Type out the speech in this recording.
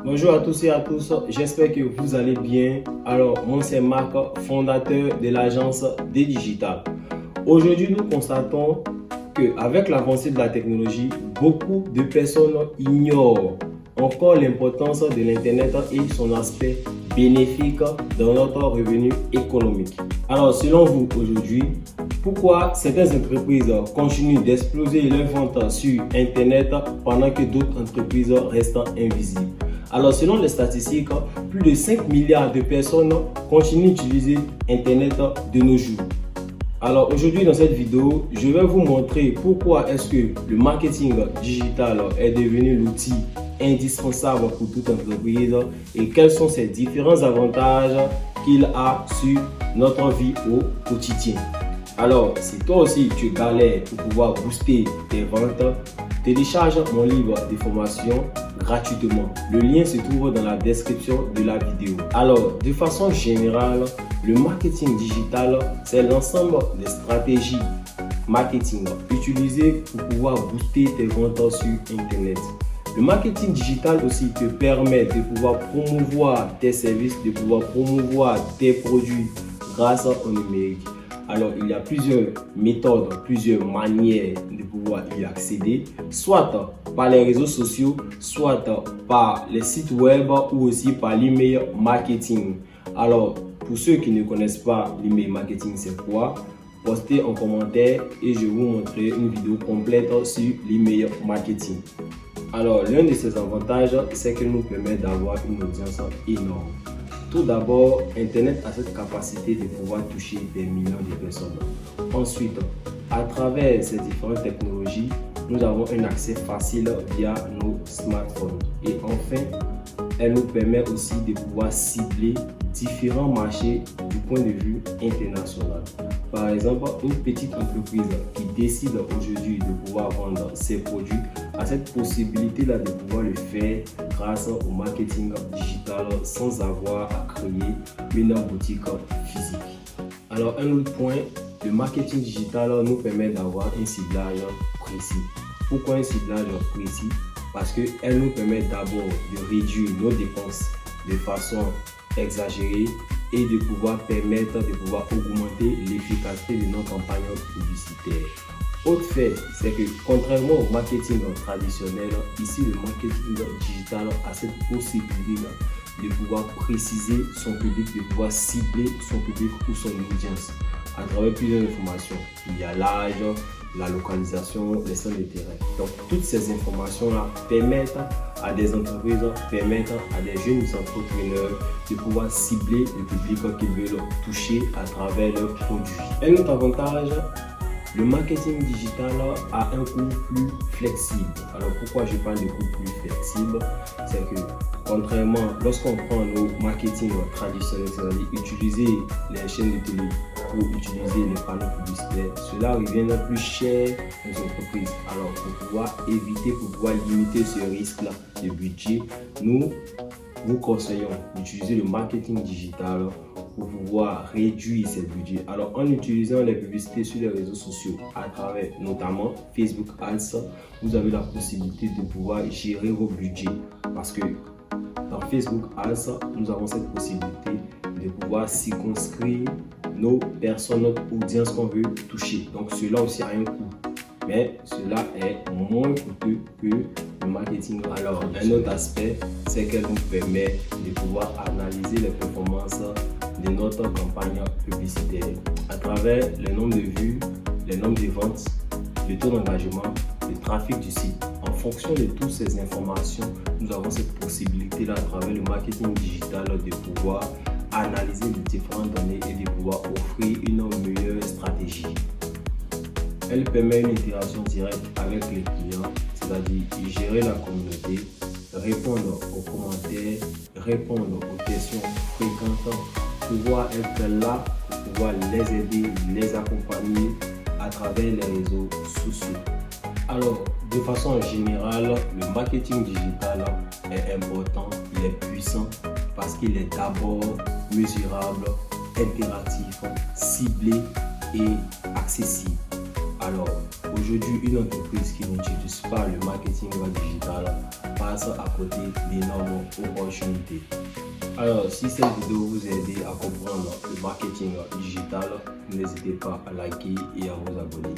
Bonjour à tous et à tous, j'espère que vous allez bien. Alors, moi c'est Marc, fondateur de l'agence D-Digital. Aujourd'hui, nous constatons qu'avec l'avancée de la technologie, beaucoup de personnes ignorent encore l'importance de l'Internet et son aspect bénéfique dans notre revenu économique. Alors, selon vous, aujourd'hui, pourquoi certaines entreprises continuent d'exploser leurs ventes sur Internet pendant que d'autres entreprises restent invisibles? Alors, selon les statistiques, plus de 5 milliards de personnes continuent d'utiliser Internet de nos jours. Alors, aujourd'hui, dans cette vidéo, je vais vous montrer pourquoi est-ce que le marketing digital est devenu l'outil indispensable pour toute entreprise et quels sont ses différents avantages qu'il a sur notre vie au quotidien. Alors, si toi aussi tu galères pour pouvoir booster tes ventes, télécharge mon livre de formation gratuitement. Le lien se trouve dans la description de la vidéo. Alors, de façon générale, le marketing digital, c'est l'ensemble des stratégies marketing utilisées pour pouvoir booster tes ventes sur Internet. Le marketing digital aussi te permet de pouvoir promouvoir tes services, de pouvoir promouvoir tes produits grâce au numérique. Alors, il y a plusieurs méthodes, plusieurs manières de pouvoir y accéder, soit par les réseaux sociaux, soit par les sites web ou aussi par l'email marketing. Alors, pour ceux qui ne connaissent pas l'email marketing, c'est quoi? Postez en commentaire et je vous montrerai une vidéo complète sur l'email marketing. Alors, l'un de ses avantages, c'est qu'il nous permet d'avoir une audience énorme. Tout d'abord, Internet a cette capacité de pouvoir toucher des millions de personnes. Ensuite, à travers ces différentes technologies, nous avons un accès facile via nos smartphones. Et enfin, elle nous permet aussi de pouvoir cibler différents marchés du point de vue international. Par exemple, une petite entreprise qui décide aujourd'hui de pouvoir vendre ses produits a cette possibilité-là de pouvoir le faire grâce au marketing digital sans avoir à créer une boutique physique. Alors, un autre point, le marketing digital nous permet d'avoir un ciblage précis. Pourquoi un ciblage précis? Parce qu'elle nous permet d'abord de réduire nos dépenses de façon exagérée et de pouvoir permettre de pouvoir augmenter l'efficacité de nos campagnes publicitaires. Autre fait, c'est que contrairement au marketing traditionnel, ici le marketing digital a cette possibilité de pouvoir préciser son public, de pouvoir cibler son public ou son audience à travers plusieurs informations. Il y a l'âge, la localisation, les centres d'intérêt. Donc toutes ces informations-là permettent à des entreprises, permettent à des jeunes entrepreneurs de pouvoir cibler le public qu'ils veulent toucher à travers leurs produits. Un autre avantage, le marketing digital a un coût plus flexible. Alors pourquoi je parle de coût plus flexible? C'est que contrairement, lorsqu'on prend nos marketing traditionnels, c'est-à-dire utiliser les chaînes de télé pour utiliser les panneaux publicitaires, cela revient plus cher aux entreprises. Alors pour pouvoir éviter, pour pouvoir limiter ce risque-là de budget, nous vous conseillons d'utiliser le marketing digital pour pouvoir réduire ces budgets. Alors en utilisant les publicités sur les réseaux sociaux à travers notamment Facebook Ads, vous avez la possibilité de pouvoir gérer vos budgets parce que dans Facebook Ads, nous avons cette possibilité de pouvoir circonscrire nos personnes, notre audience qu'on veut toucher. Donc cela aussi a un coût, mais cela est moins coûteux que le marketing. Alors un autre aspect, c'est qu'elle nous permet de pouvoir analyser les performances de notre campagne publicitaire à travers le nombre de vues, le nombre de ventes, le taux d'engagement, le trafic du site. En fonction de toutes ces informations, nous avons cette possibilité-là à travers le marketing digital de pouvoir analyser les différentes données et de pouvoir offrir une meilleure stratégie. Elle permet une interaction directe avec les clients, c'est-à-dire gérer la communauté, répondre aux commentaires, répondre aux questions fréquentes, pouvoir être là pour pouvoir les aider, les accompagner à travers les réseaux sociaux. Alors, de façon générale, le marketing digital est important, il est puissant parce qu'il est d'abord mesurable, interactif, ciblé et accessible. Alors, aujourd'hui, une entreprise qui n'utilise pas le marketing digital passe à côté d'énormes opportunités. Alors, si cette vidéo vous a aidé à comprendre le marketing digital, n'hésitez pas à liker et à vous abonner.